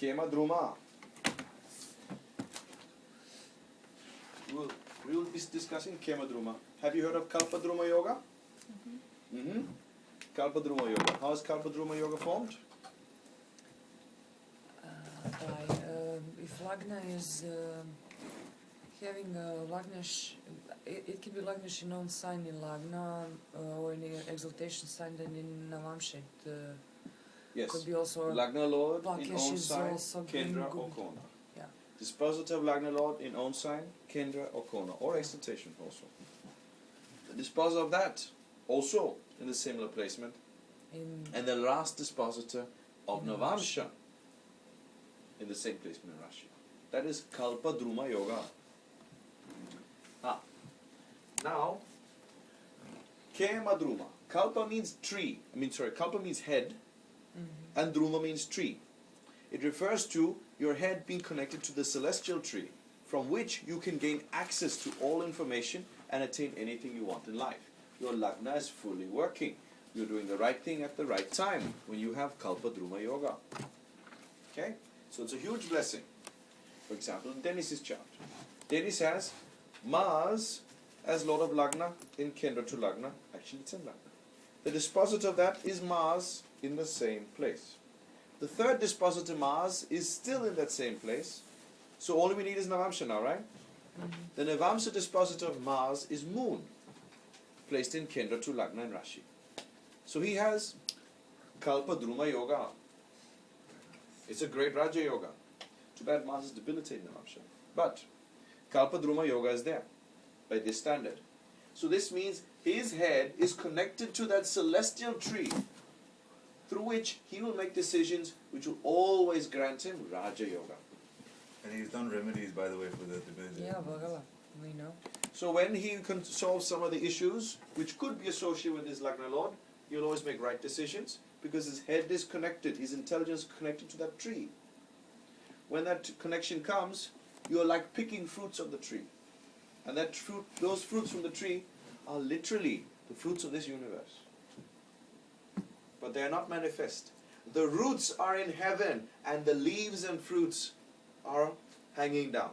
Kema Druma. We will be discussing Kema Druma. Have you heard of Kalpa Druma Yoga? Kalpa Druma Yoga. How is Kalpa Druma Yoga formed? If Lagna is having a Lagna, it can be Lagna in own sign in Lagna or in the exaltation sign then in Navamsha. Yes. Could be also Lagna Lord in Lakesh own is sign, also Kendra or good. Kona. Yeah. Dispositor of Lagna Lord in own sign, Kendra or Kona, or exaltation also. The dispositor of that also in the similar placement. And the last dispositor of Navamsha in the same placement in Rashi. That is Kalpa Druma Yoga. Now, Kema Druma. Kalpa means tree. Kalpa means head, and Druma means tree. It refers to your head being connected to the celestial tree, from which you can gain access to all information and attain anything you want in life. Your Lagna is fully working. You're doing the right thing at the right time when you have Kalpa Druma Yoga. Okay? So it's a huge blessing. For example, Dennis's chart. Dennis has Mars as Lord of Lagna in Kendra to Lagna. Actually, it's in Lagna. The dispositor of that is Mars in the same place. The third dispositor, Mars, is still in that same place. So all we need is Navamsha now, right? The Navamsha dispositor of Mars is Moon, placed in Kendra to Lagna in Rashi. So he has Kalpa Druma Yoga. It's a great Raja Yoga. Too bad Mars is debilitating Navamsha. But Kalpa Druma Yoga is there by this standard. So this means his head is connected to that celestial tree through which he will make decisions which will always grant him Raja Yoga. And he's done remedies, by the way, for the divinity. Yeah, Bhagava, we know. So when he can solve some of the issues which could be associated with his Lagna Lord, he'll always make right decisions because his head is connected, his intelligence is connected to that tree. When that connection comes, you're like picking fruits of the tree. And that fruit, those fruits from the tree are literally the fruits of this universe. But they are not manifest. The roots are in heaven and the leaves and fruits are hanging down.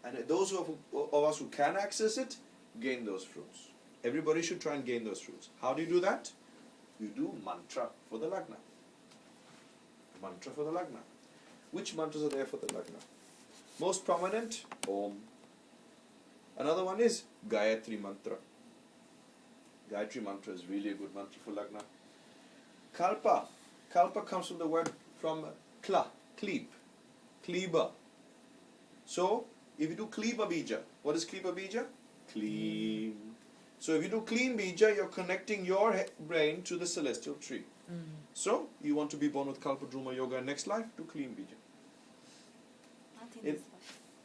And those of us who can access it, gain those fruits. Everybody should try and gain those fruits. How do you do that? You do mantra for the Lagna. Mantra for the Lagna. Which mantras are there for the Lagna? Most prominent, Om. Another one is Gayatri Mantra. Gayatri Mantra is really a good mantra for Lagna. Kalpa. Kalpa comes from the word from kla, kleep, kleba. So, if you do kleba bija, what is kleba bija? Clean. So if you do clean bija, you're connecting your brain to the celestial tree. So, you want to be born with Kalpa Druma Yoga in next life, do clean bija.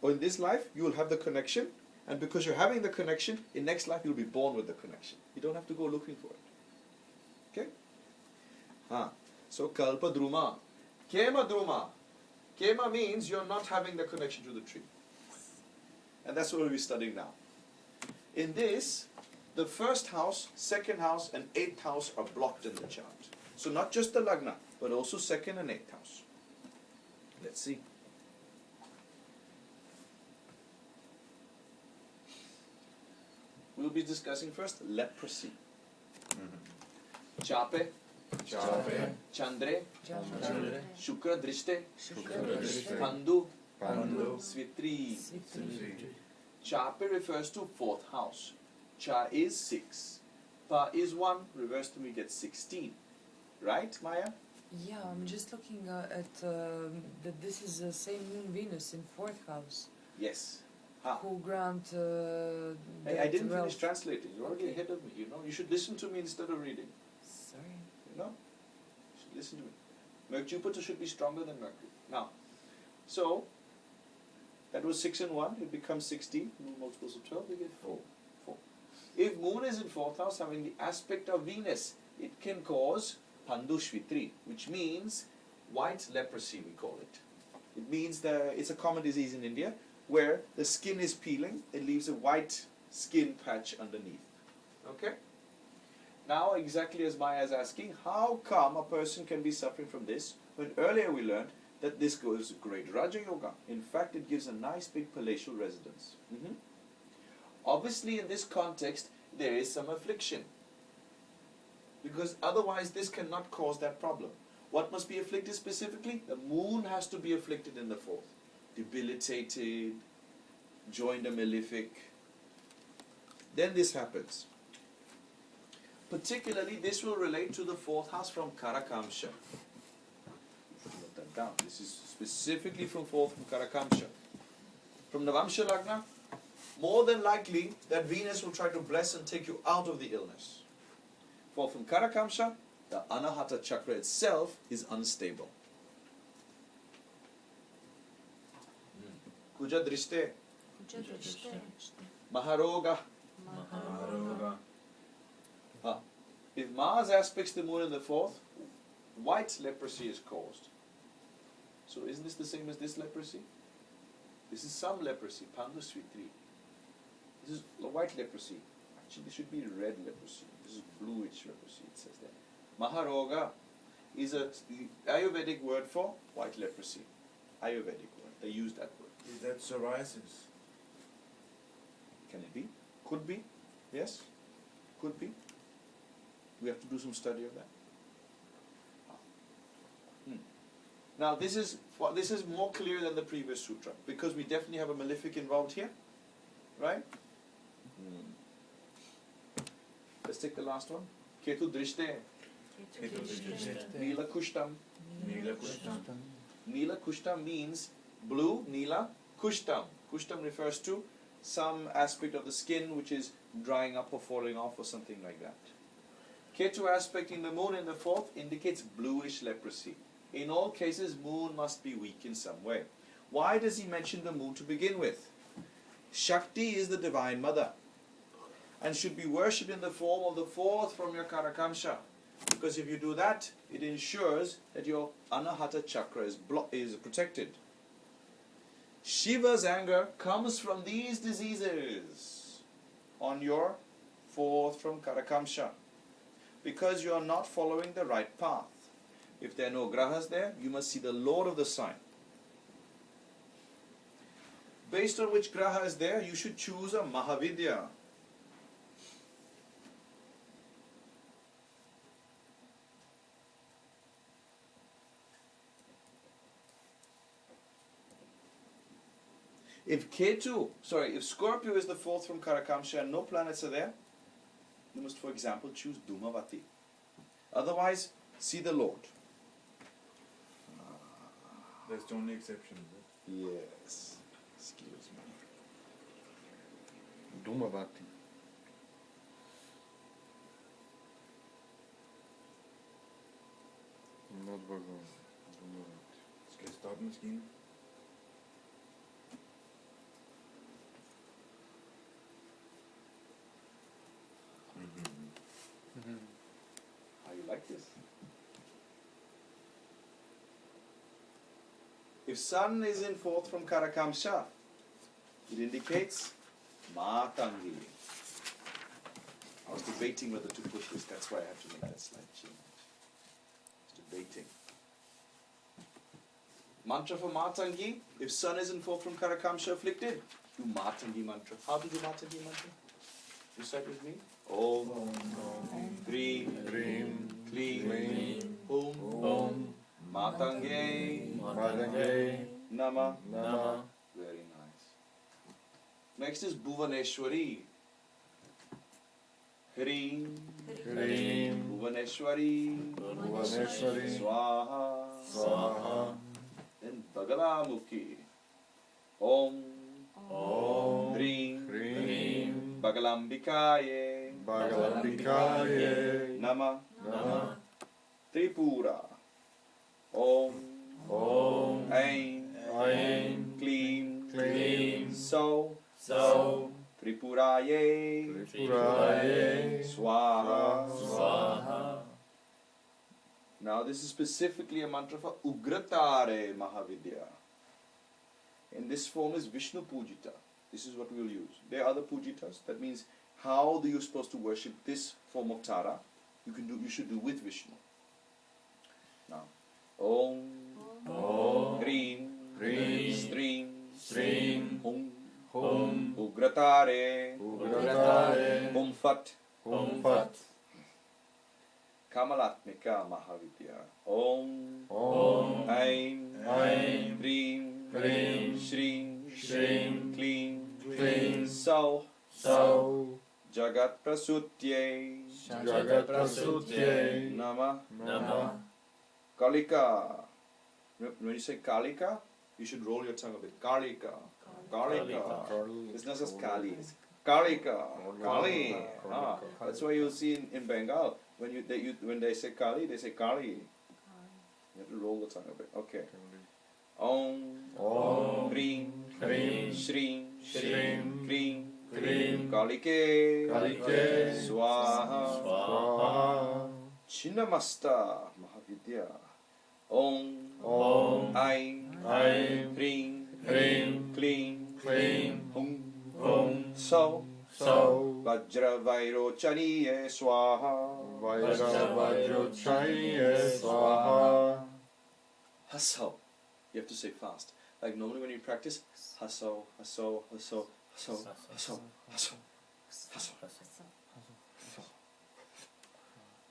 Or in this life, you will have the connection, and because you're having the connection, in next life you'll be born with the connection. You don't have to go looking for it. Okay? So Kalpa Druma. Kema Druma. Kema means you're not having the connection to the tree. And that's what we'll be studying now. In this, the first house, second house, and eighth house are blocked in the chart. So not just the Lagna, but also second and eighth house. Let's see. We'll be discussing first leprosy. Chape, Chandre, Shukra Drishte, Pandu, Svitri. Chape refers to fourth house. Cha is 6. Pa is 1. Reverse to me gets 16. Right, Maya? Yeah, I'm just looking at that this is the same moon Venus in fourth house. Yes. Who grant Hey, I didn't finish translating. You're already ahead of me, you know. You should listen to me instead of reading. Sorry. You know? You should listen to me. Jupiter should be stronger than Mercury. Now, so, that was 6 and 1. It becomes 16. Multiples of 12, we get 4. If Moon is in fourth house, having the aspect of Venus, it can cause Pandushvitri, which means white leprosy, we call it. It means it's a common disease in India, where the skin is peeling, it leaves a white skin patch underneath. Okay? Now, exactly as Maya is asking, how come a person can be suffering from this when earlier we learned that this goes great Raja Yoga. In fact, it gives a nice big palatial residence. Obviously, in this context, there is some affliction. Because otherwise, this cannot cause that problem. What must be afflicted specifically? The moon has to be afflicted in the fourth. Debilitated, joined a malefic. Then this happens. Particularly, this will relate to the fourth house from Karakamsha. Note that down. This is specifically from fourth from Karakamsha. From Navamsha Lagna, more than likely that Venus will try to bless and take you out of the illness. For from Karakamsha, the Anahata chakra itself is unstable. Kuja Drishte, Maharoga. If Mars aspects the moon in the fourth, white leprosy is caused. So isn't this the same as this leprosy? This is some leprosy, Pandu Svitri. This is white leprosy. Actually, this should be red leprosy. This is bluish leprosy, it says there. Maharoga is a Ayurvedic word for white leprosy. Ayurvedic word. They use that word. Is that psoriasis? Can it be? Could be. Yes. Could be. We have to do some study of that. Now this is more clear than the previous sutra because we definitely have a malefic involved here, right? Let's take the last one. Ketu Drishte. Nila Kushtam. Nila Kushtam. Nila Kushtam means blue, Nila Kushtam. Kushtam refers to some aspect of the skin which is drying up or falling off or something like that. Ketu aspect in the moon in the fourth indicates bluish leprosy. In all cases, moon must be weak in some way. Why does he mention the moon to begin with? Shakti is the divine mother and should be worshipped in the form of the fourth from your Karakamsha. Because if you do that, it ensures that your Anahata chakra is protected. Shiva's anger comes from these diseases on your fourth from Karakamsha because you are not following the right path. If there are no grahas there, you must see the Lord of the sign. Based on which graha is there, you should choose a Mahavidya. If Scorpio is the fourth from Karakamsha and no planets are there, you must, for example, choose Dhumavati. Otherwise, see the Lord. That's the only exception, is it? Yes. Excuse me. Dhumavati. Not Bhagavan. Dhumavati. Ska jag starta maskinen? How you like this? If Sun is in fourth from Karakamsha, it indicates Matangi. I was debating whether to put this, that's why I have to make that slight change. I was debating. Mantra for Matangi, if Sun is in fourth from Karakamsha afflicted, do Matangi mantra. How to do Matangi mantra? Recite with me. Om, Dream, Kleen, Hum, Matange, Nama. Very nice. Next is Bhuvaneshwari. Hrim, Bhuvaneshwari, Swaha. Then Bagalamukhi. Om, Dream, Bagalambikaye, Nama, Tripura. Om, Ain, Kleen, So, Tripuraye, Swaha. Now this is specifically a mantra for Ugratare Mahavidya. And this form is Vishnu Pujita. This is what we will use. There are other Pujitas. That means how are you supposed to worship this form of Tara? You should do with Vishnu. Now, Om. Om. Hrim. Hrim. Strim. Strim. Hum. Hum. Ugratare. Ugratare. Hum Fat. Hum Fat. Kamalatmika Mahavidya. Om. Om. Aim. Aim. Hrim. Hrim. Shrim. Shrim. Klim. Klim. Sau. Sau. Jagat Prasutye. Jagat Prasutye. Nama. Namah. Kalika. When you say Kalika, you should roll your tongue a bit. Kalika. Kalika. It's not just Kali. It's Kalika. Kali. Ah, that's why you'll see in Bengal when they say Kali, they say Kali. You have to roll the tongue a bit. Okay. Om. Om. Hrim. Hrim. Shrim. Shrim. Klim. Klim. Kalike. Kalike. Swaha. Swaha. Chinnamasta Mahavidya. Om. Om. Aim. Aim. Hrim. Hrim. Klim. Klim. Hum. Hum. So. Sau. Vajra Vairochaniye Swaha. Vajravajrochaniye Swaha. Haso. You have to say fast. Like normally when you practice, haso, haso, haso, haso, haso, haso, haso.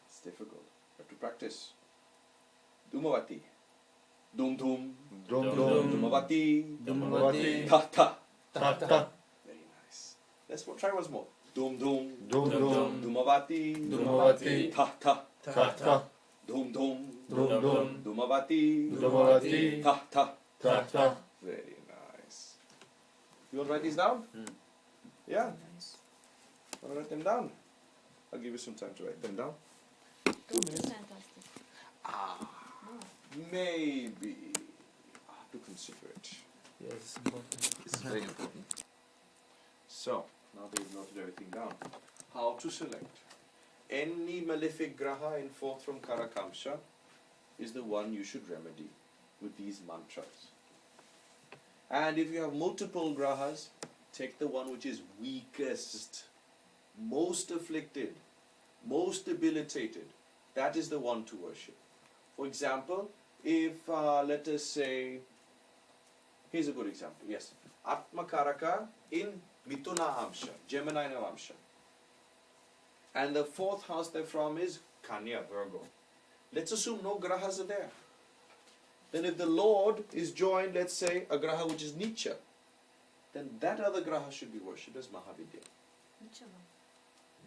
It's difficult. You have to practice. Dumavati. Dum dum. Dum dum. Dumavati. Dumavati. Ta ta. Ta ta. Very nice. Try once more. Dum dum. Dum dum. Dumavati. Dumavati. Ta ta. Ta ta. Dum dum. Dum dum. Dumavati. Dumavati. Ta ta. Ta ta. Very nice. You want to write these down? Yeah. Nice. Want to write them down? I'll give you some time to write them down. 2 minutes. Fantastic. Maybe. I have to consider it. Yes, it's important. It's very important. So, now that you've noted everything down, how to select? Any malefic graha in fourth from Karakamsha is the one you should remedy with these mantras. And if you have multiple grahas, take the one which is weakest, most afflicted, most debilitated. That is the one to worship. For example, if let us say, here's a good example. Yes, Atmakaraka in Mituna Amsha, Gemini Amsha. And the fourth house they're from is Kanya, Virgo. Let's assume no grahas are there. Then if the Lord is joined, let's say, a graha which is Nicha, then that other graha should be worshipped as Mahavidya. Which one?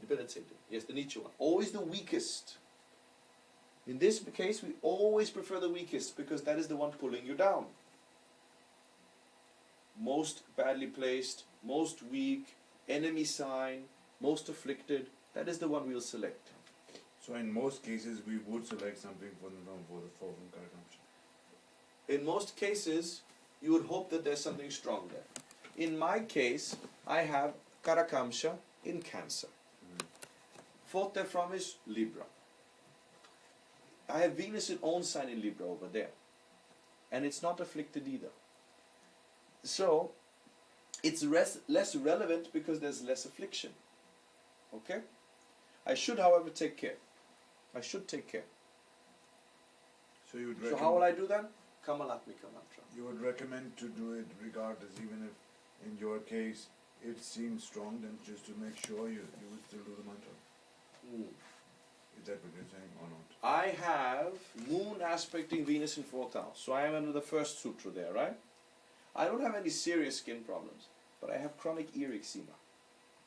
Debilitated. Yes, the Nicha one. Always the weakest. In this case, we always prefer the weakest because that is the one pulling you down. Most badly placed, most weak, enemy sign, most afflicted, that is the one we'll select. So in most cases, we would select something for the four from Karakamsha. In most cases, you would hope that there's something strong there. In my case, I have Karakamsha in Cancer. Fourth therefrom is Libra. I have Venus in own sign in Libra over there. And it's not afflicted either. So, it's less relevant because there's less affliction. Okay? I should, however, take care. I should take care. So you would So recommend, how will I do that? Kamalatmika mantra. you would recommend to do it regardless, even if in your case it seems strong, then just to make sure you would still do the mantra. Is that what you're saying or not? I have moon aspecting Venus in 4th house. So I am under the first sutra there, right? I don't have any serious skin problems, but I have chronic ear eczema.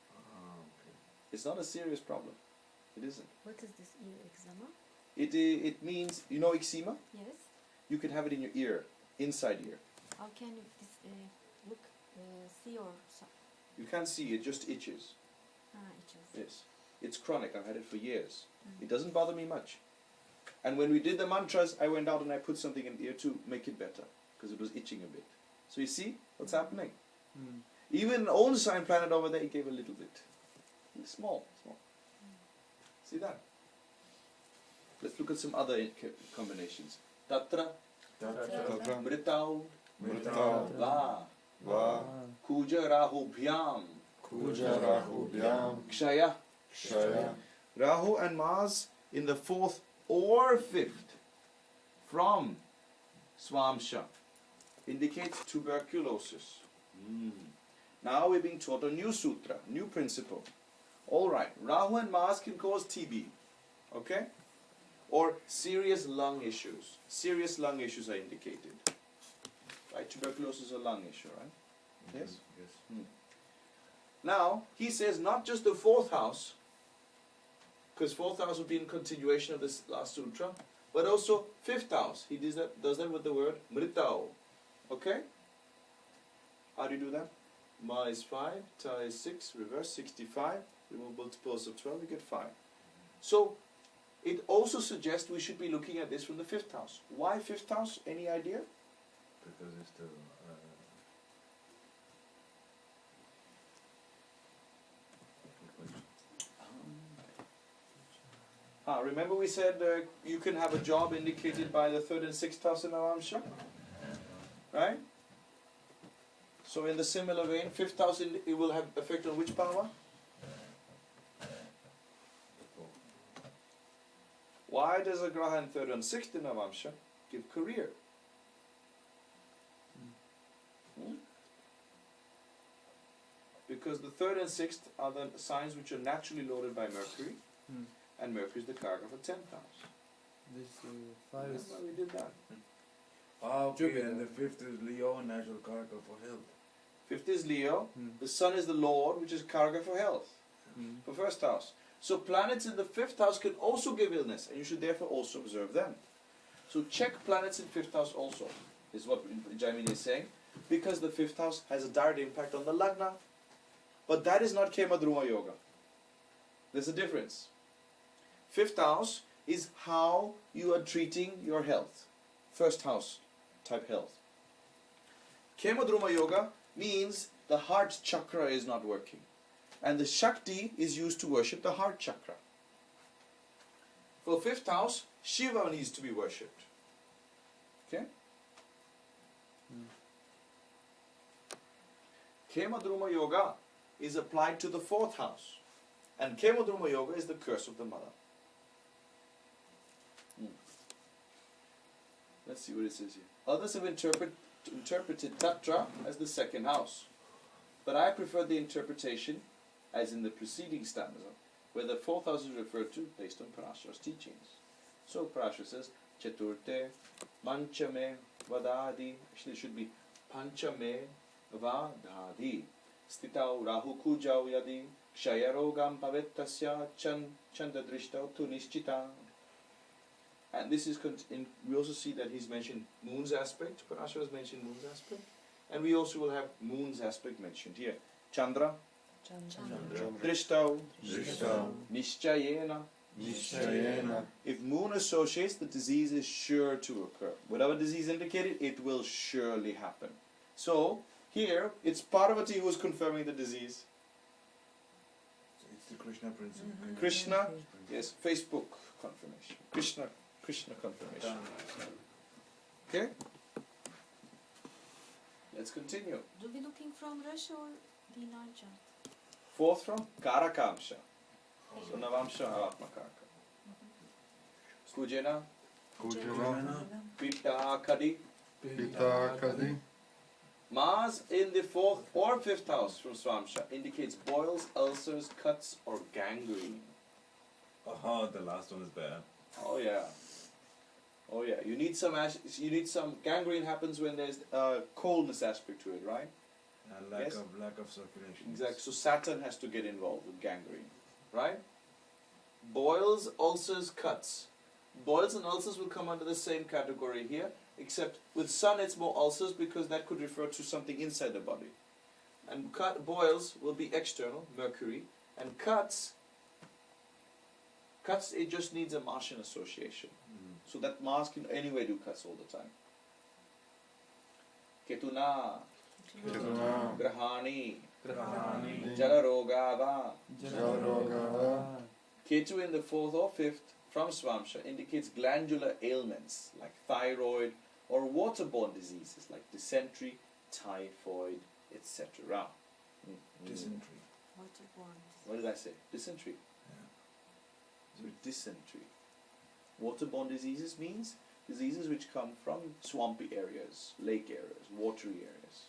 Okay. It's not a serious problem. It isn't. What is this ear eczema? It means, you know eczema? Yes. You can have it in your ear, inside ear. How can you look, see or You can't see, it just itches. itches? Yes. It's chronic, I've had it for years. It doesn't bother me much. And when we did the mantras, I went out and I put something in the ear to make it better, because it was itching a bit. So you see what's happening? Even own sign planet over there, it gave a little bit. Small. See that? Let's look at some other combinations. Tatra, Tatra. Mritau, Mritau. Va, Va. Kuja Rahu Bhyam, Kuja Rahu Bhyam. Kshaya. Kshaya. Rahu and Mars in the 4th or 5th from Swamsha indicates tuberculosis. Now we're being taught a new sutra, new principle. All right, Rahu and Mars can cause TB, okay? Or serious lung issues. Serious lung issues are indicated. Right, tuberculosis is a lung issue, right? Yes? Yes. Now, he says not just the fourth house, because fourth house would be in continuation of this last sutra, but also fifth house. He does that with the word mritao. Okay? How do you do that? Ma is 5, ta is 6, reverse 65, remove multiples of 12, you get 5. So, it also suggests we should be looking at this from the fifth house. Why fifth house? Any idea? Because it's the Remember we said you can have a job indicated by the third and sixth house in Navamsha? Right? So in the similar vein, fifth house, it will have effect on which power? Why does a graha in third and sixth in Navamsha give career? Because the third and sixth are the signs which are naturally loaded by Mercury, and Mercury is the karaka for 10th house. This 5 is Remember we did that. okay, Jupiter. and the fifth is Leo, natural karaka for health. Fifth is Leo. The sun is the Lord, which is karaka for health, for first house. So planets in the fifth house can also give illness, and you should therefore also observe them. So check planets in fifth house also, is what Jaimini is saying, because the fifth house has a direct impact on the lagna. But that is not Kema Druma Yoga. There's a difference. Fifth house is how you are treating your health. First house type health. Kema Druma Yoga means the heart chakra is not working. And the Shakti is used to worship the heart chakra. For fifth house, Shiva needs to be worshipped. Okay? Kema Druma Yoga is applied to the fourth house. And Kema Druma Yoga is the curse of the mother. Let's see what it says here. Others have interpreted Tatra as the second house. But I prefer the interpretation as in the preceding stanza, where the fourth house is referred to based on Parashara's teachings. So Parashara says, Chaturte, Manchame, Vadadi. Actually it should be Panchame, Vadadi. Stitau Rahu Kujau Yadi, Kshayarogam Pavettasya, Chandadrishtau Tunishchita. And this is, we also see that he's mentioned moon's aspect. Parashara has mentioned moon's aspect. And we also will have moon's aspect mentioned here. Chandra, Drishtau, Nishchayena. If moon associates, the disease is sure to occur. Whatever disease indicated, it will surely happen. So, here, it's Parvati who is confirming the disease. It's the Krishna principle. Krishna, yes, Facebook confirmation. Krishna confirmation. Okay? Let's continue. Do we looking from Russia or the Narja? Fourth from Karakamsha. So Navamsha Aratmakaraka. Kujena, Pita Kadi. Pita Kadi. Mars in the fourth or fifth house from Swamsha indicates boils, ulcers, cuts, or gangrene. Oh, the last one is bad. Oh yeah. Oh yeah. You need some gangrene happens when there's coldness aspect to it, right? And Yes. lack of circulation. Exactly. So Saturn has to get involved with gangrene, right? Boils, ulcers, cuts. Boils and ulcers will come under the same category here, except with Sun it's more ulcers because that could refer to something inside the body. And boils will be external, Mercury, and cuts, it just needs a Martian association. So that Mars can anyway do cuts all the time. Ketuna, Grahani, Jalarogava. Ketu in the fourth or fifth from Swamsha indicates glandular ailments like thyroid or waterborne diseases like dysentery, typhoid, etc. Dysentery. Waterborne. What did I say? Dysentery. So dysentery. Waterborne diseases means diseases which come from swampy areas, lake areas, watery areas.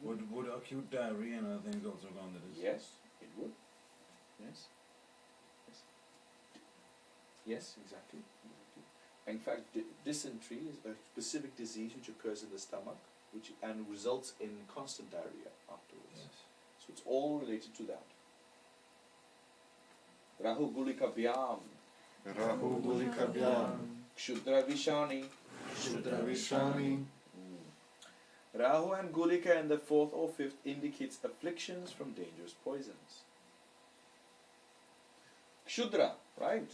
Would acute diarrhea and other things also go under this? Yes, it would. Yes. Yes. Yes, exactly. In fact, dysentery is a specific disease which occurs in the stomach, and results in constant diarrhea afterwards. Yes. So it's all related to that. Rahu Gulika Vyam, Rahu Gulikabhyam, Kshudra Vishani. Shudra Vishani. Rahu and Gulika in the 4th or 5th indicates afflictions from dangerous poisons. Kshudra, right?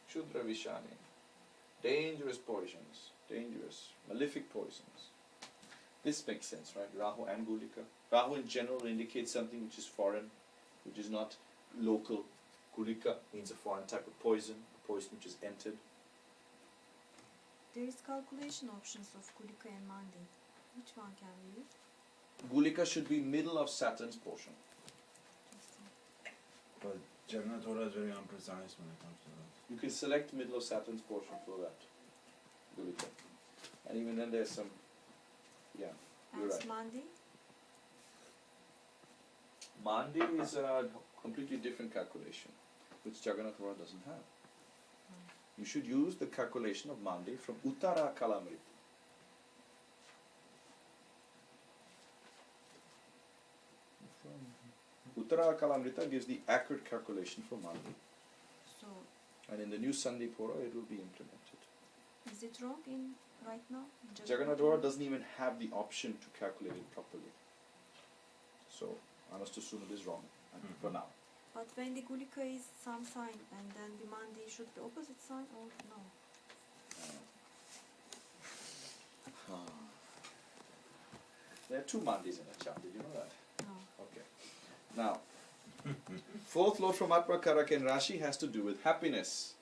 Kshudra Vishani. Dangerous poisons, dangerous, malefic poisons. This makes sense, right? Rahu and Gulika. Rahu in general indicates something which is foreign, which is not local. Gulika means a foreign type of poison, a poison which has entered. There is calculation options of Kulika and Mandi. Which one can we use? Gulika should be middle of Saturn's portion. But Jagannath is very imprecise when it comes to that. You can select middle of Saturn's portion for that. Gulika. And even then there's some, yeah, you're And right. Mandi? Mandi is a completely different calculation, which Jagannath doesn't have. You should use the calculation of Mandi from Uttara Kalamrita. Uttara Kalamrita gives the accurate calculation for Mandi. So, And in the new Sandipura it will be implemented. is it wrong in right now? Jagannath doesn't even have the option to calculate it properly. So I must assume it is wrong for now. But when the Gulika is some sign and then the Mandi should be opposite sign or no? There are 2 Mandis in a chart, did you know that? No. Okay. Now, 4th Lord from Atma Karaka in Rashi has to do with happiness.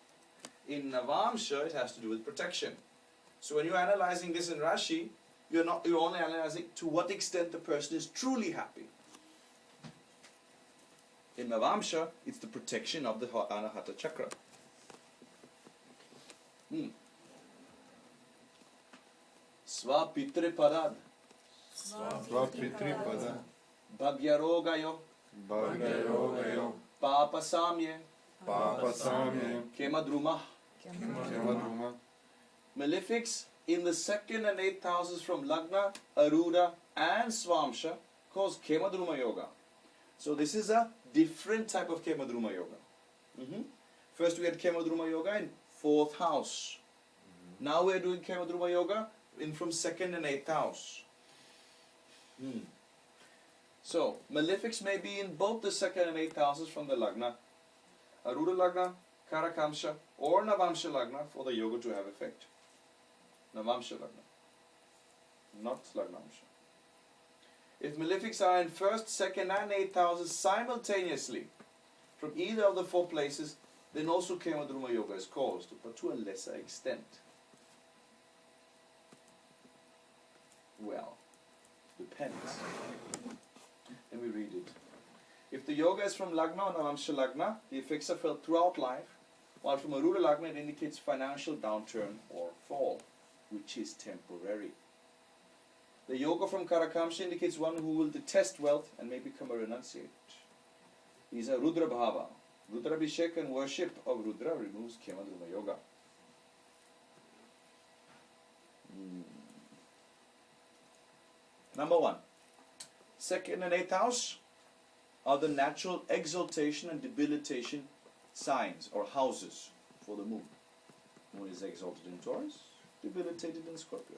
In Navamsha, it has to do with protection. So when you're analyzing this in Rashi, you're only analyzing to what extent the person is truly happy. In Navamsha, it's the protection of the Anahata Chakra. Swapitre Parad, Svapitri Pada, Bhagyarogayo, Bhagayogayo, Papa Samye, Papa Samye, Kemadruma. Kemadruma, Malefics in the 2nd and 8th houses from Lagna, Aruda and Swamsha cause Kemadruma Yoga. So this is a different type of Kemadruma Yoga. First we had Kemadruma Yoga in 4th house. Now we are doing Kemadruma Yoga from 2nd and 8th house. So malefics may be in both the 2nd and 8th houses from the Lagna, Aruda Lagna, Karakamsha or Navamsha Lagna for the yoga to have effect. Navamsha Lagna, not Lagnamsha. If malefics are in 1st, 2nd and 8th houses simultaneously from either of the 4 places, then also Kemadruma Yoga is caused, but to a lesser extent. Well, depends. Let me read it. If the yoga is from Lagna or Navamsha Lagna, the effects are felt throughout life, while from Aruda Lagna it indicates financial downturn or fall, which is temporary. The yoga from Karakamsha indicates one who will detest wealth and may become a renunciate. These are Rudra Bhava. Rudra Abhishek and worship of Rudra removes Kemadruma Yoga. Number 1. 2nd and 8th house are the natural exaltation and debilitation signs or houses for the moon. Moon is exalted in Taurus, debilitated in Scorpio.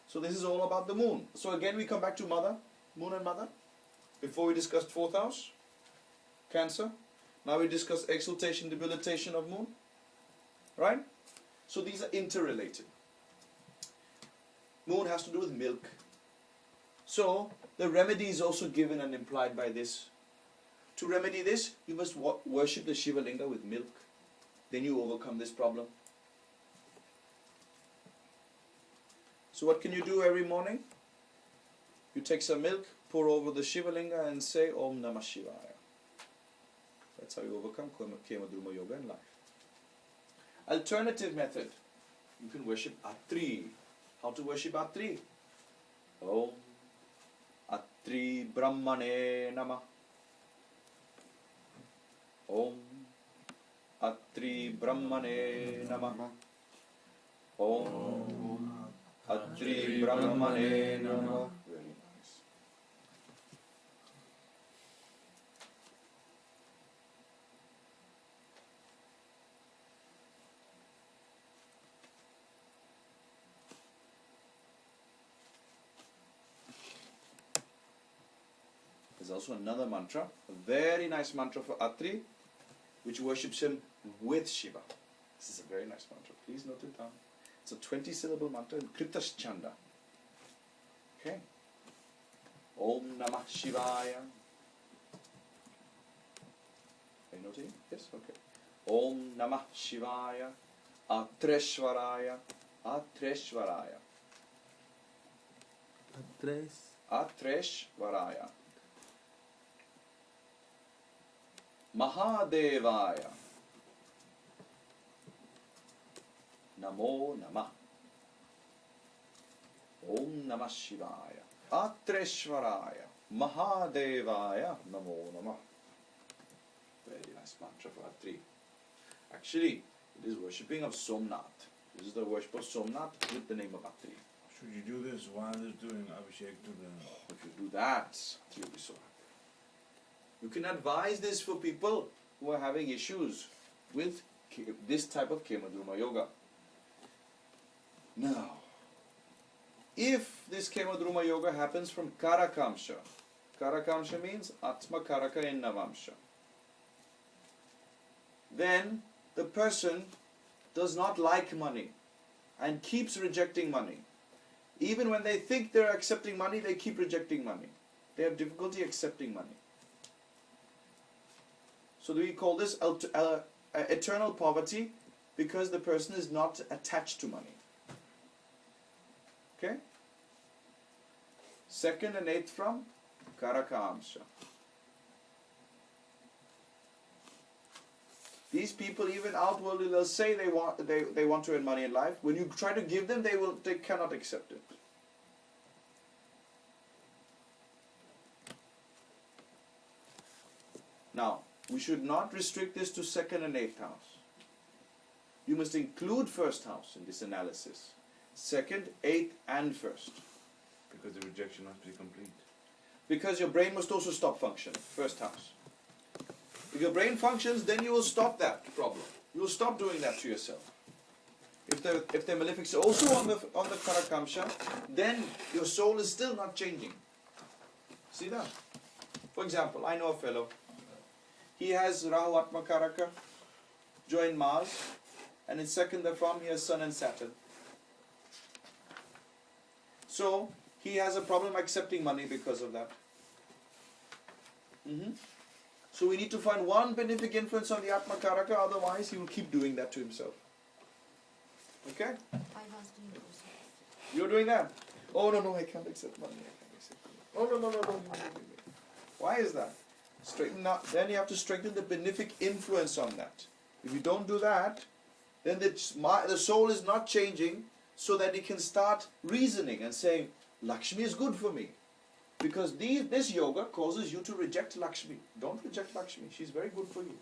So this is all about the moon. So again we come back to mother, moon and mother. Before we discussed 4th house, Cancer. Now we discuss exaltation, debilitation of moon. Right? So these are interrelated. Moon has to do with milk. So the remedy is also given and implied by this. To remedy this, you must worship the Shiva Linga with milk. Then you overcome this problem. So what can you do every morning? You take some milk, pour over the Shiva Linga and say Om Namah Shivaya. That's how you overcome Kemadruma Yoga in life. Alternative method. you can worship Atri. How to worship Atri? Om Atri Brahmane Namah. Om Atri Brahmane Namah. Om Atri Brahmane Namah. Very nice. There's also another mantra, a very nice mantra for Atri, which worships him with Shiva. This is a very nice mantra. Please note it down. It's a 20-syllable mantra in Kritas Chanda. Okay. Om Namah Shivaya. Are you noting? Yes? Okay. Om Namah Shivaya. Atreshwaraya. Atreshwaraya. Atreshwaraya. Mahadevaya. Namo Namah. Om Namah Shivaya. Atreshwaraya. Mahadevaya. Namo Namah. Very nice mantra for Atri. Actually, it is worshipping of Somnath. This is the worship of Somnath with the name of Atri. Should you do this while it's doing Abhishek to the... If you do that, you'll be so happy. You can advise this for people who are having issues with this type of Kemadruma yoga. Now, if this Kemadruma yoga happens from Karakamsha, Karakamsha means Atma Karaka in Navamsha, then the person does not like money and keeps rejecting money. Even when they think they're accepting money, they keep rejecting money. They have difficulty accepting money. So we call this eternal poverty because the person is not attached to money. Okay? Second and eighth from Karakamsha. These people, even outwardly, they'll say they want to earn money in life. When you try to give them, they cannot accept it. Now, we should not restrict this to second and eighth house. You must include first house in this analysis. Second, eighth, and first. Because the rejection must be complete. Because your brain must also stop functioning. First house. If your brain functions, then you will stop that problem. You will stop doing that to yourself. If the malefics are also on the Karakamsha, then your soul is still not changing. See that? For example, I know a fellow. He has Rahu Atma Karaka, joined Mars, and in second from he has Sun and Saturn. So he has a problem accepting money because of that. So we need to find one benefic influence on the Atma Karaka, otherwise he will keep doing that to himself. Okay? I was doing also. You're doing that? Oh no, I can't accept money. I can't accept money. Oh no. Why is that? Straighten up. Then you have to strengthen the benefic influence on that. If you don't do that, then the soul is not changing, so that it can start reasoning and saying, Lakshmi is good for me. Because this yoga causes you to reject Lakshmi. Don't reject Lakshmi. She's very good for you.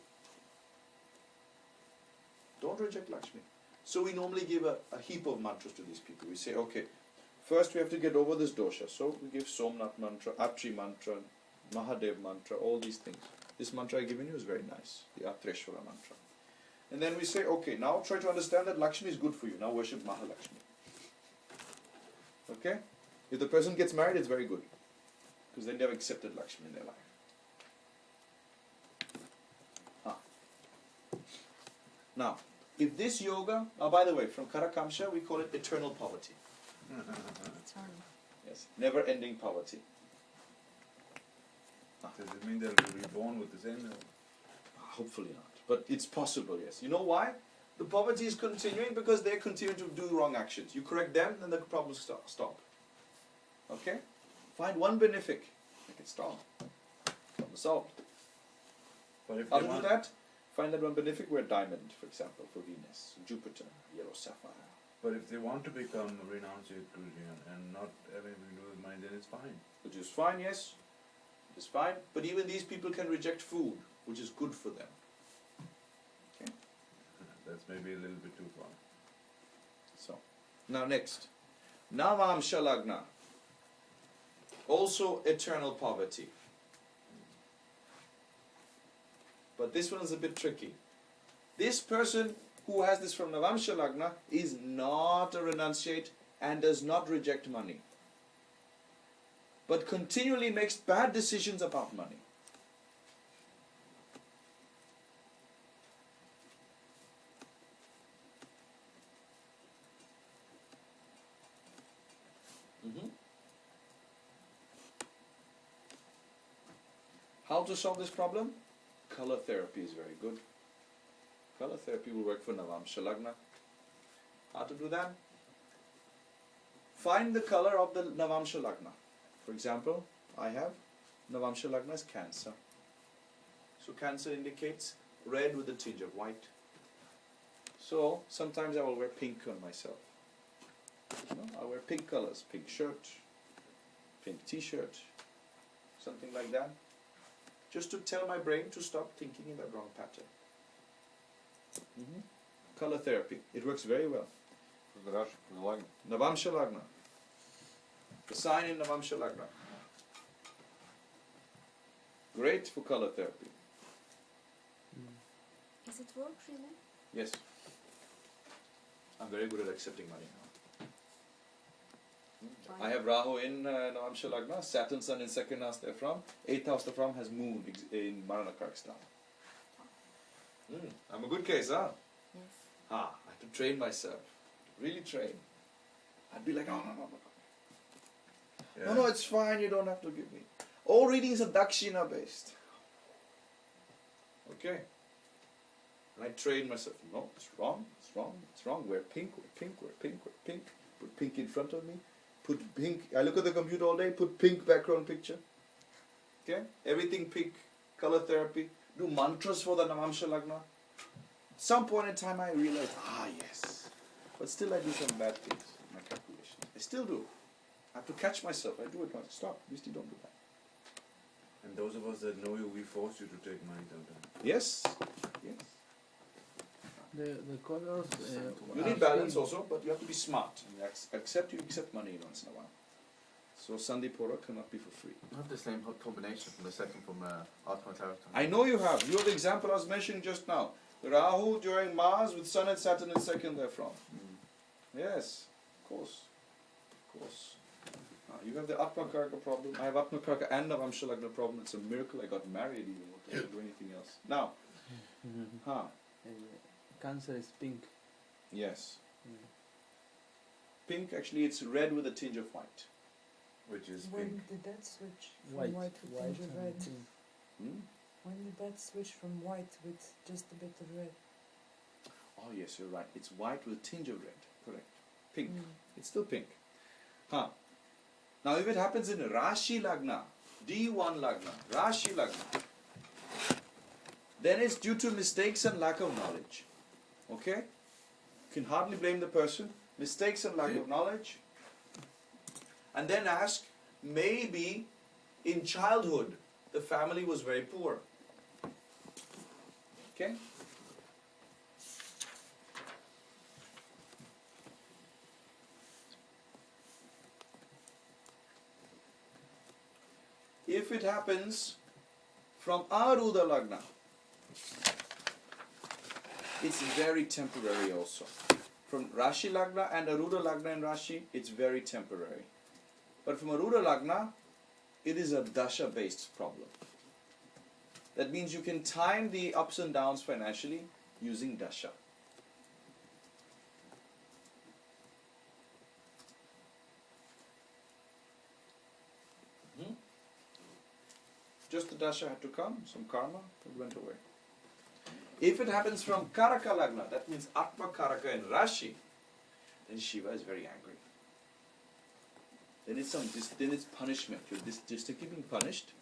Don't reject Lakshmi. So we normally give a heap of mantras to these people. We say, okay, first we have to get over this dosha. So we give Somnath mantra, Atri mantra, Mahadev mantra, all these things. This mantra I've given you is very nice, the Atreshwara mantra. And then we say, okay, now try to understand that Lakshmi is good for you. Now worship Mahalakshmi. Okay? If the person gets married, it's very good. Because they never accepted Lakshmi in their life. Now, if this yoga, by the way, from Karakamsha, we call it eternal poverty. Yes, never-ending poverty. Does it mean they'll be reborn with the same? Hopefully not. But it's possible, yes. You know why? The poverty is continuing because they continue to do wrong actions. You correct them, then the problems stop. Okay? Find one benefic. Make it stop. Problem solved. But if How they to do want, that? Find that one benefic where diamond, for example, for Venus, Jupiter, yellow sapphire. But if they want to become renunciate and not having to do with money, then it's fine. Which is fine, yes. It's fine. But even these people can reject food, which is good for them. Okay. That's maybe a little bit too far. So, now next. Navamsha Lagna. Also eternal poverty. But this one is a bit tricky. This person who has this from Navamsha Lagna is not a renunciate and does not reject money, but continually makes bad decisions about money. How to solve this problem? Color therapy is very good. Color therapy will work for Navamsha Lagna. How to do that? Find the color of the Navamsha Lagna. For example, I have Navamsha Lagna is Cancer. So Cancer indicates red with a tinge of white. So sometimes I will wear pink on myself. I'll wear pink colors, pink shirt, pink t-shirt, something like that. Just to tell my brain to stop thinking in that wrong pattern. Color therapy. It works very well. For the Rashi, for the Lagna. Navamsha Lagna. The sign in Navamsha Lagna. Great for color therapy. Does it work really? Yes. I'm very good at accepting money now. I have Rahu in Navamsha Lagna, Saturn Sun in second house they're from, 8th house they're from has Moon in Maranakark star. I'm a good case, huh? Yes. I have to train myself. Really train. I'd be like, oh, no, it's fine, you don't have to give me. All readings are Dakshina based. Okay. And I train myself. No, it's wrong, it's wrong, it's wrong. Wear pink, wear pink, wear pink, wear pink. Put pink in front of me. Put pink. I look at the computer all day, put pink background picture. Okay? Everything pink. Color therapy. Do mantras for the Navamsha Lagna. Some point in time I realized, yes. But still I do some bad things in my calculations. I still do. I have to catch myself. I do it once. Stop. Misty, don't do that. And those of us that know you, we force you to take money sometimes. Yes. Yes. The colors. You need balance also, but you have to be smart. You accept money once in a while. So Sunday Pura cannot be for free. I have the same combination from the second from Atma Tarot. I know you have. You're the example I was mentioning just now. Rahu during Mars with Sun and Saturn in second they're from. Yes, of course. Of course. You have the Atma Karaka problem. I have Atma Karaka and Navamsha Lagna problem. It's a miracle I got married even. I can't do anything else. Now, Cancer is pink. Yes. Pink, actually, it's red with a tinge of white. Which is When pink. did that switch from White, white to tinge of red? and pink. When did that switch from white with just a bit of red? Oh, yes, you're right. It's white with a tinge of red. Correct. Pink. It's still pink. Now, if it happens in Rashi Lagna, D1 Lagna, Rashi Lagna, then it's due to mistakes and lack of knowledge. Okay? You can hardly blame the person. Mistakes and lack of knowledge. And then ask, maybe in childhood the family was very poor. Okay? If it happens from Aruda Lagna, it's very temporary also. From Rashi Lagna and Aruda Lagna in Rashi, it's very temporary. But from Aruda Lagna, it is a dasha-based problem. That means you can time the ups and downs financially using dasha. Just the dasha had to come, some karma, it went away. If it happens from Karaka Lagna, that means Atma Karaka in Rashi, then Shiva is very angry. Then it's punishment. You're just keeping punished.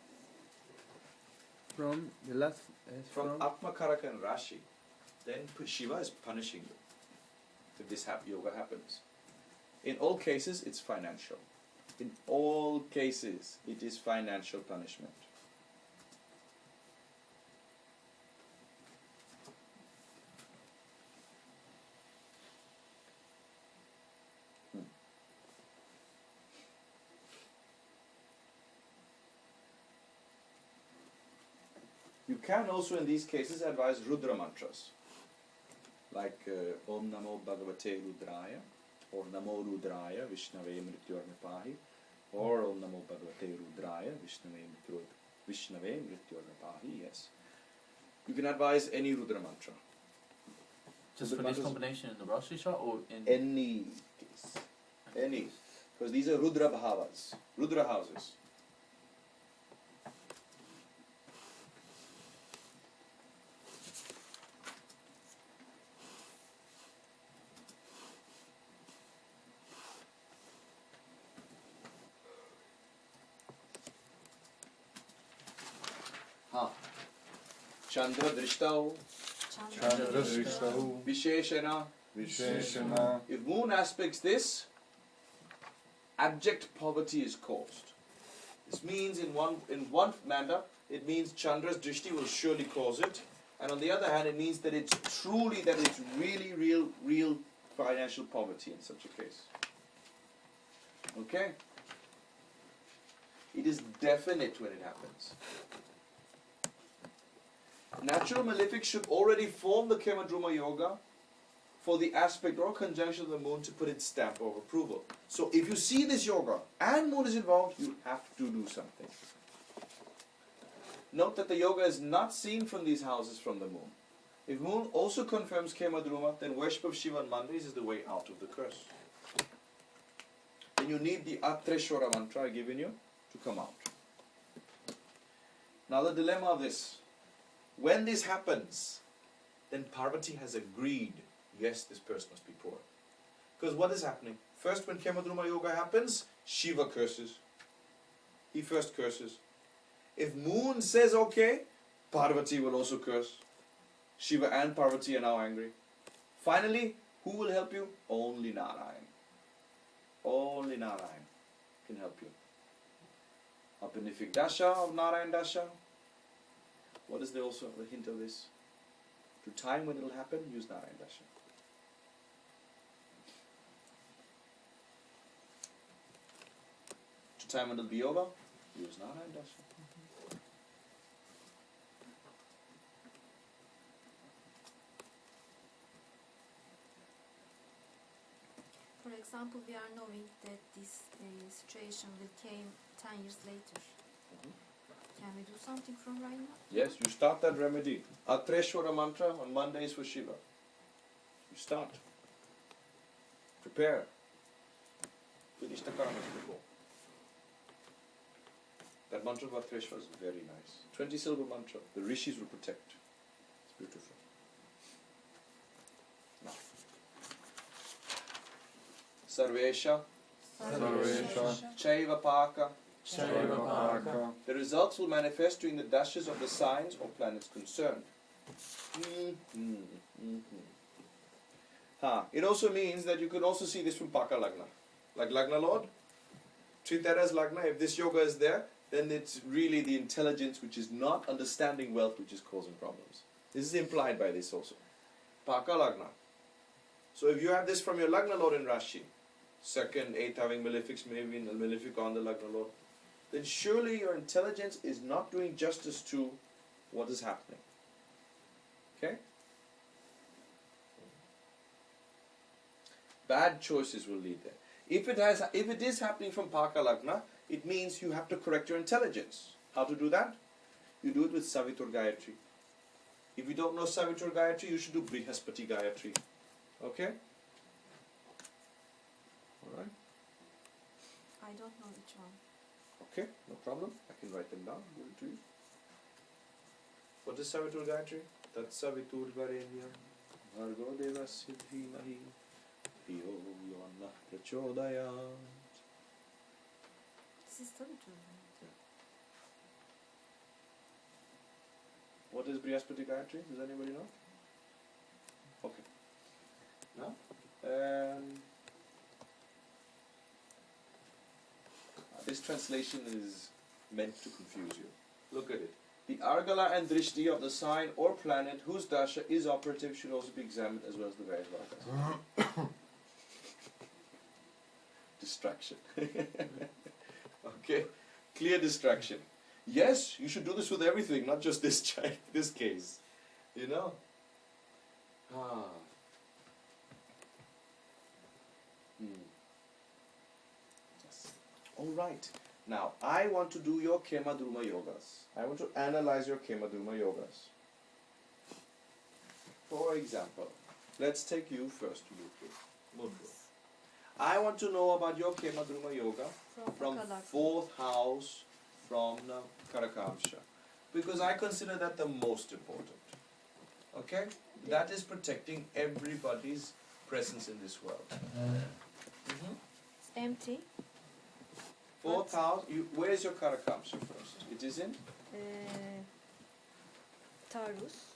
From the last. From Atma Karaka in Rashi, then Shiva is punishing you. if this yoga happens. In all cases, it's financial. In all cases, it is financial punishment. You can also in these cases advise Rudra mantras, like Om Namo Bhagavate Rudraya, or Namo Rudraya Vishnave Mrityornipahi, or Om Namo Bhagavate Rudraya Vishnave Mrityornipahi, yes. You can advise any Rudra mantra. Just Rudra for this mantras- combination in the Rosh Hashanah or in Any case. Any. Because these are Rudra Bhavas, Rudra houses. Chandra Drishtau, Chandra Drishtahu Visheshana. Visheshana. If moon aspects this, abject poverty is caused. This means in one manner, it means Chandra's drishti will surely cause it, and on the other hand, it means that it's really real financial poverty in such a case. Okay? It is definite when it happens. Natural malefics should already form the Kemadruma Yoga for the aspect or conjunction of the moon to put its stamp of approval. So if you see this yoga and moon is involved, you have to do something. Note that the yoga is not seen from these houses from the moon. If moon also confirms Kemadruma, then worship of Shiva on Mondays is the way out of the curse. Then you need the Atreshwara mantra I've given you to come out. Now the dilemma of this. When this happens, then Parvati has agreed, yes, this person must be poor. Because what is happening? First, when Kemadruma Yoga happens, Shiva curses. He first curses. If moon says okay, Parvati will also curse. Shiva and Parvati are now angry. Finally, who will help you? Only Narayan. Only Narayan can help you. A benefic dasha of Narayan dasha. What is the hint of this? To time when it will happen, use Narayan dasha. To time when it will be over, use Narayan dasha. For example, we are knowing that this situation will came 10 years later. Can we do something from right now? Yes, you start that remedy. Atreshwara mantra on Mondays for Shiva. You start. Prepare. Finish the karmas before. That mantra of Atreshwara is very nice. 20 syllable mantra. The rishis will protect. It's beautiful. Now. Sarvesha. Sarvesha. Chaiva Paka. Shaivapaka. The results will manifest during the dashes of the signs or planets concerned. It also means that you can also see this from Paka Lagna. Like Lagna Lord, treat that as Lagna. If this yoga is there, then it's really the intelligence which is not understanding wealth which is causing problems. This is implied by this also. Paka Lagna. So if you have this from your Lagna Lord in Rashi, second, eighth having malefics, maybe in the malefic on the Lagna Lord, then surely your intelligence is not doing justice to what is happening. Okay? Bad choices will lead there. If it is happening from Paka Lagna, it means you have to correct your intelligence. How to do that? You do it with Savitur Gayatri. If you don't know Savitur Gayatri, you should do Brihaspati Gayatri. Okay? Alright? I don't know which one. Okay, no problem. I can write them down, give it to you. What is Savitur Gayatri? Tat Savitur Varenyam Bhargo Devasya Dhimahi Dhiyo Yona Prachodayat. This is Savitur. What is Brihaspati Gayatri? Does anybody know? Okay. Now, This translation is meant to confuse you. Look at it. The Argala and Drishti of the sign or planet whose dasha is operative should also be examined as well as the various vargas. Distraction. Okay? Clear distraction. Yes, you should do this with everything, not just this child, this case. You know? Yes. All right. Now, I want to do your Kema Druma yogas. I want to analyze your Kema Druma yogas. For example, let's take you first, Mudra. I want to know about your Kema Druma yoga from Kalak. 4th house from the Karakamsha. Because I consider that the most important. Okay? That is protecting everybody's presence in this world. It's empty. 4th house, where is your Karakamsha first? It is in? Taurus.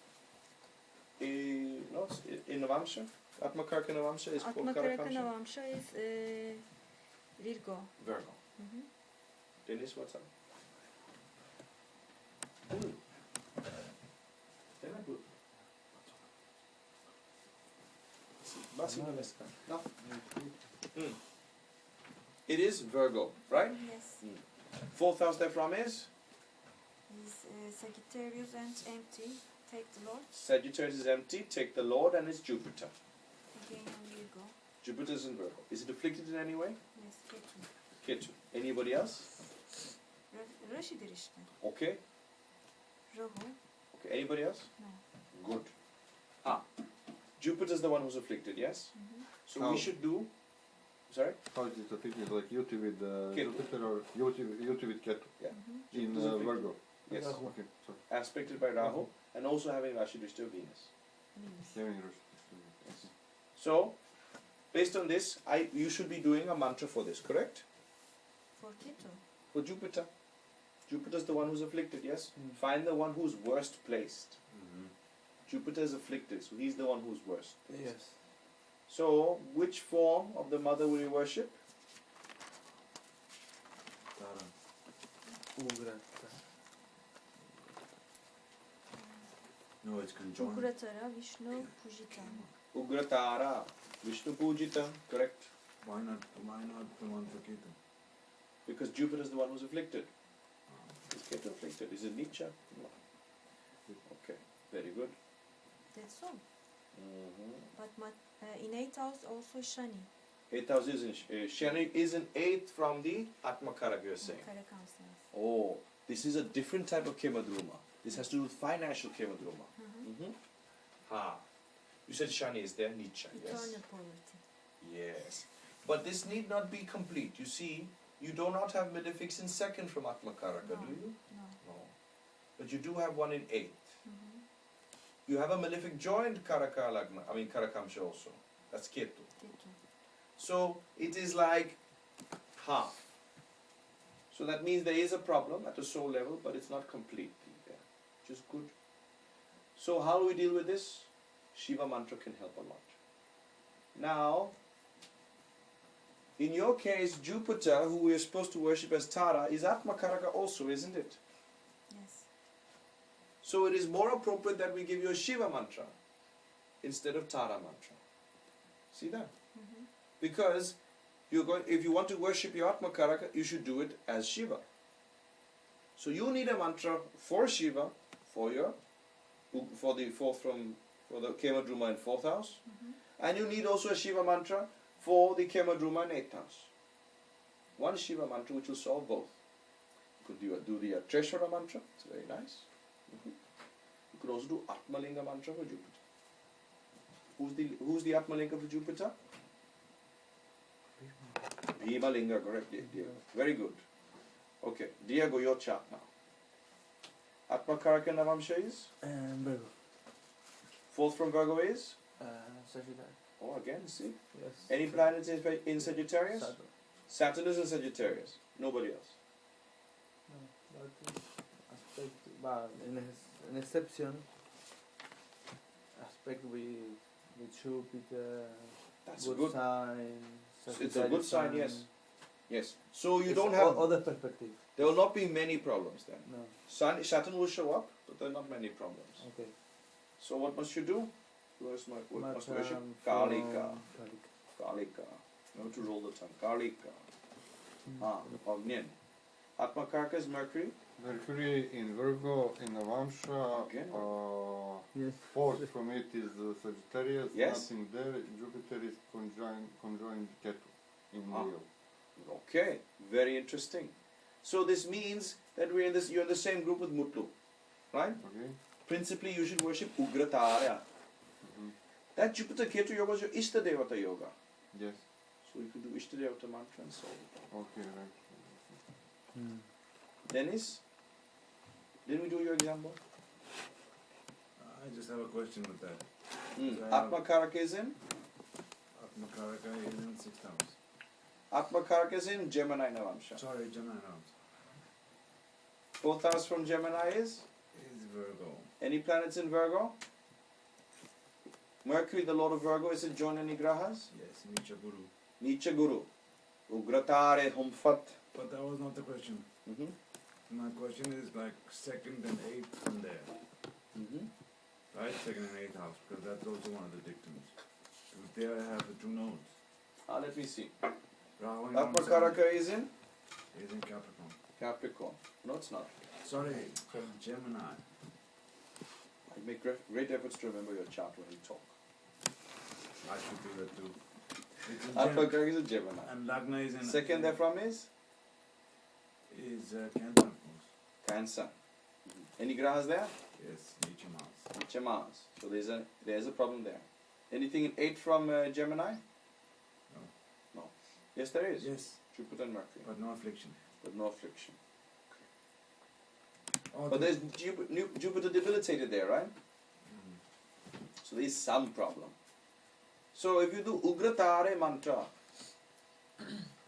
No, it's in Navamsha. Atmakaraka Navamsha is called Atmakaraka Karakamsha. Navamsha is Virgo. Virgo. Dennis, what's up? No. It is Virgo, right? Yes. 4th house therefrom is? Is Sagittarius and empty. Take the Lord. Sagittarius is empty, take the Lord, and it's Jupiter. Again on Virgo. Jupiter is in Virgo. Is it afflicted in any way? Yes, Ketu. Ketu. Anybody else? Rashi'dir işte. Okay. Rahu. Okay. Anybody else? No. Good. Jupiter is the one who's afflicted, yes? So How? we should do... Sorry? How is it affected, like Yuti with Ketu. Jupiter or Yuti with Ketu Yeah. in Jupiter's affected. Virgo? Yes. Okay, sorry. Aspected by Rahu, and also having Rashi Drishti of Venus. Yeah, in Russian. Yes. So, based on this, you should be doing a mantra for this, correct? For Ketu. For Jupiter. Jupiter is the one who's afflicted, yes? Find the one who's worst placed. Jupiter is afflicted, so he's the one who's worst placed. Yes. So, which form of the mother will you worship? Ugrata. No, it's conjoined. Ugratara, Vishnu, Pujita. Ugratara, Vishnu Pujita, correct? Why not the one for Ketu? Because Jupiter is the one who's afflicted. Is Ketu afflicted? Is it Nietzsche? No. Okay, very good. That's all. But in 8th house also Shani. 8th house is in Shani is in 8th from the Atmakaraka, you're saying. Karakamsa. Oh, this is a different type of Kemadruma. This has to do with financial Kemadruma. You said Shani is there, Nietzsche, yes? Eternal poverty. Yes. But this need not be complete. You see, you do not have Medifix in 2nd from Atmakaraka, No. do you? No. No. But you do have one in 8th. You have a malefic joined Karakamsha also. That's Ketu. Ketu. So it is like half. So that means there is a problem at a soul level, but it's not completely there. Which is good. So how do we deal with this? Shiva mantra can help a lot. Now, in your case, Jupiter, who we are supposed to worship as Tara, is Atmakaraka also, isn't it? Yes. So it is more appropriate that we give you a Shiva mantra instead of Tara mantra. See that? Because if you want to worship your Atmakaraka, you should do it as Shiva. So you need a mantra for Shiva, for the Kemadruma in 4th house, and you need also a Shiva mantra for the Kemadruma in 8th house. One Shiva mantra which will solve both. You could do the Treshwara mantra, it's very nice. You could also do Atmalinga mantra for Jupiter. Who's the Atmalinga for Jupiter? Bhimalinga, correct. Dear. Very good. Okay, Diego, your chart now. Atmakaraka Navamsha is? Virgo. 4th from Virgo is? Sagittarius. Oh, again, see? Yes. Any planets in Sagittarius? Saturn. Saturn is in Sagittarius. Nobody else. No, but aspect, but an exception aspect with Jupiter, That's good good. sign. It's a good sign, yes. Yes. So you It's don't have. other perspective. There will not be many problems then. No. Saturn will show up, but there are not many problems. Okay. So what must you do? You must worship Macham Kalika. from Kalika. You have to roll the tongue. Kalika. Kalika. Agnin. Atmakarka is Mercury. Mercury in Virgo, in Navamsha, Again? Yes. fourth from it is Sagittarius, Yes. nothing there. Jupiter is conjoined Ketu in Ah. Leo. Okay, very interesting. So this means that you're in the same group with Mutlu, right? Okay? Principally, you should worship Ugratara. Mhm. That Jupiter Ketu yoga is your Ishta Devata yoga. Yes. So you can do Ishta Devata mantra and solve it. Okay, right. Dennis, didn't we do your example? I just have a question with that. Atmakaraka is in? Atmakaraka is in 6th house. Atmakaraka is in Gemini Navamsha. Sorry, Gemini house. Fourth house from Gemini is? Is Virgo. Any planets in Virgo? Mercury, the Lord of Virgo, is it join any grahas? Yes, Nicha Guru. Nicha Guru. Ugratare Humfat. But that was not the question. My question is like 2nd and 8th from there. Right? 2nd and 8th house. Because that's also one of the dictums. If there I have the two nodes. Let me see. Rahu in one Atmakaraka is in? is in Capricorn. Capricorn. No, it's not. Sorry, Gemini. I make great efforts to remember your chart when you talk. I should do that too. It's in Atmakaraka is a Gemini. and Lagna is in Second there from is? Cancer, of course. Cancer. Any grahas there? Yes, Nicha Mars. Nicha Mars. So there's a problem there. Anything in 8 from Gemini? No. Yes, there is. Yes, Jupiter and Mercury. but no affliction. But no affliction. Oh, But there's Jupiter debilitated there, right? Mm. So there's some problem. So if you do Ugratare mantra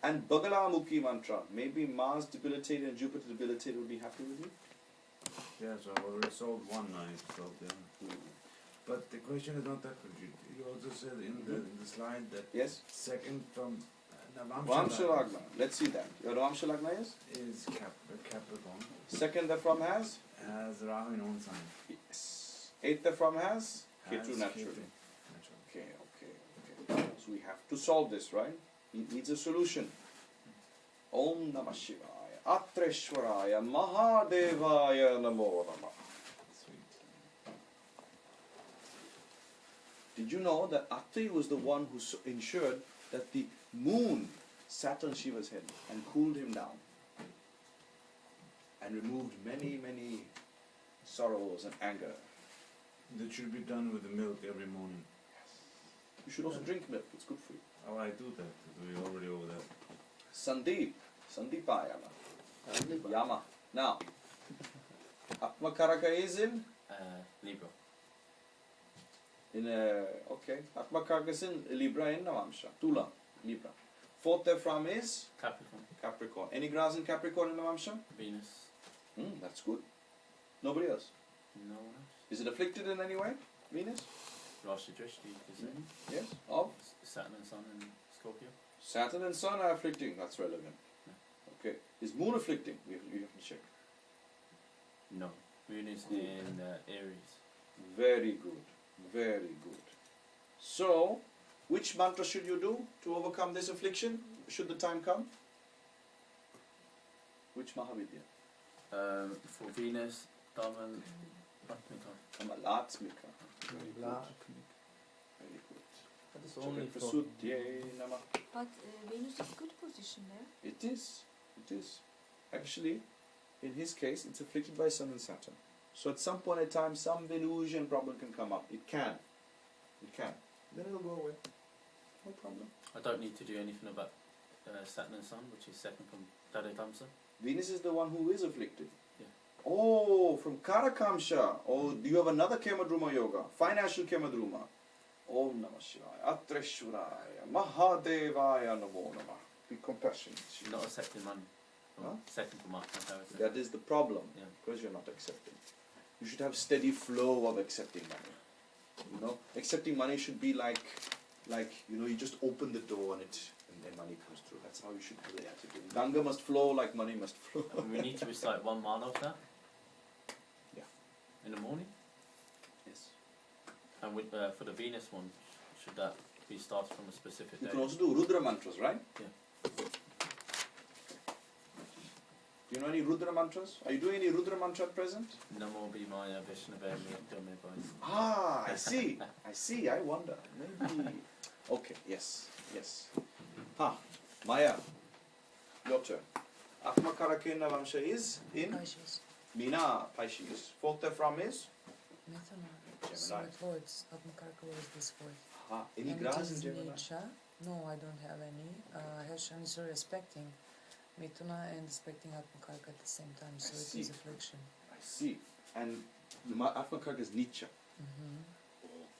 and Bagalamukhi mantra, maybe Mars debilitated and Jupiter debilitated will be happy with you? Yeah, so I've already solved one, now I need to solve the other. But the question is not that good. You also said in the slide that Yes? 2nd from Vamsha Lagna. Let's see that. Your Vamsha Lagna is Capricorn. Second the from has? Has Rahu in own sign. Yes. 8th the from has? Ketu Has naturally. Ketu. Okay. So we have to solve this, right? It needs a solution. Om Namah Shivaya, Atreshwaraya, Mahadevaya Namo Namah. Sweet. Did you know that Atri was the one who ensured that the moon sat on Shiva's head and cooled him down and removed many, many sorrows and anger? That should be done with the milk every morning. You should also drink milk, it's good for you. Oh, I do that. We're already over that. Sandipayama. Yama. Now, Atmakaraka is in? Libra. Okay. Atmakaraka is in Libra in Navamsha. Tula, Libra. Fourth therefrom is? Capricorn. Capricorn. Any grass in Capricorn in Navamsha? Venus. That's good. Nobody else? No one else. Is it afflicted in any way? Venus? Rashi Drishti, you could say. Yes. Of? Saturn and Sun and Scorpio. Saturn and Sun are afflicting. That's relevant. Okay. Is Moon afflicting? You have to check. No. Moon is in Aries. Very good. Very good. So, which mantra should you do to overcome this affliction? Should the time come? Which Mahavidya? For Venus, Daman, Atmika. Kamalatmika. Very good. Very good. That is only for Prasudhye Namah. But Venus is good position there. It is. It is. Actually, in his case, it's afflicted by Sun and Saturn. So at some point in time, some delusion problem can come up. It can. It can. Then it'll go away. No problem. I don't need to do anything about Saturn and Sun, which is second from Dadakamsa. Venus is the one who is afflicted. Yeah. Oh, from Karakamsha. Oh, do you have another Kemadruma yoga? Financial Kemadruma. Om Namah Shivaya. Atreshwaraya. Mahadevaya Namo Namah. Be compassionate. Not accepting money. Huh? Second from Atmaka. That is the problem. Yeah. Because you're not accepting. You should have steady flow of accepting money. You know, accepting money should be like like, you know, you just open the door and then money comes through. That's how you should have the attitude. Ganga must flow like money must flow. And we need to recite 1 mala of that? Yeah. In the morning? Yes. And with, for the Venus one, should that be started from a specific You day? can also do Rudra mantras, right? Yeah. Do you know any Rudra mantras? Are you doing any Rudra mantra at present? Namo Bhimaya Vishnavaya Dome Bhai. Ah, I see. I see. I wonder. Maybe. Okay. Yes. Yes. Maya. Your turn. Atmakarake Vamsha is in Pisces. Meena Pisces. Fourth from is Mithuna. So Gemini. it words. Atmakaraka was this word. Any And grass it in is Gemini? Nicha. No, I don't have any. I have Shani Surya respecting Mithuna and respecting Atmakaraka at the same time, so I it see. is affliction. I see. And the Atmakaraka is Nicha.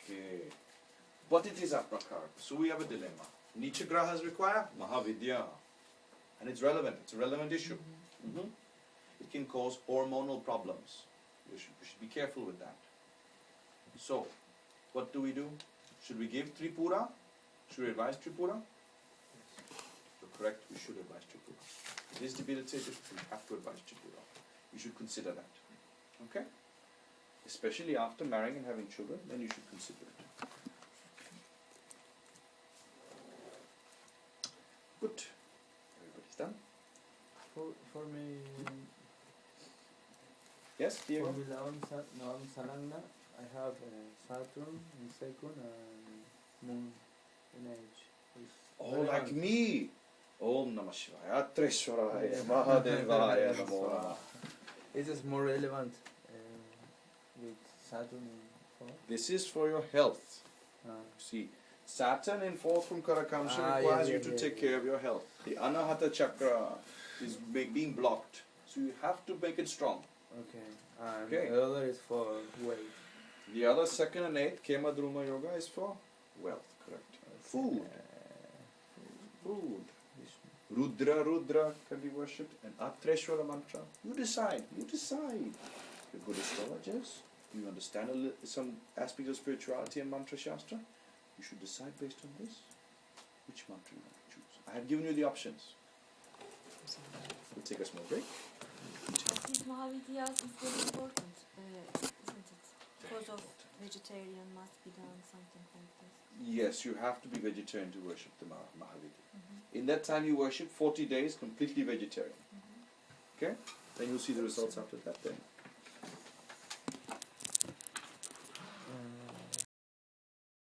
Okay. But it is Atmakaraka. So we have a dilemma. Nicha grahas require Mahavidya. And it's relevant. It's a relevant issue. It can cause hormonal problems. We should be careful with that. So, what do? Should we give Tripura? Should we advise Tripura? You're correct, we should advise Tripura. It is debilitated, we have to advise Tripura. You should consider that. Okay? Especially after marrying and having children, then you should consider it. Good. Everybody's done? For me, Yes, for Diego? me, Navam Sarangna, I have Saturn in second and Moon in age. Oh, like me! Om Namah Shivaya, Trishwaraya, Mahadevaya, Namo Namaha. It is more relevant with Saturn in fourth. This is for your health. See, Saturn in fourth from Karakamsha requires you to take care of your health. The Anahata Chakra is being blocked. So you have to make it strong. Okay. And Okay. the other is for weight. The other second and eighth, Kema Druma Yoga, is for wealth, correct? Food. Food. Rudra can be worshipped, and Atreshwara mantra. You decide. You're good astrologers. You understand some aspects of spirituality and mantra shastra. You should decide based on this which mantra you want to choose. I have given you the options. We'll take a small break. I think Mahavidya is very important, isn't it? Because of vegetarian must be done, something like this. Yes, you have to be vegetarian to worship the Mahavidi. In that time you worship 40 days completely vegetarian. Okay? Then you'll see the results after that then.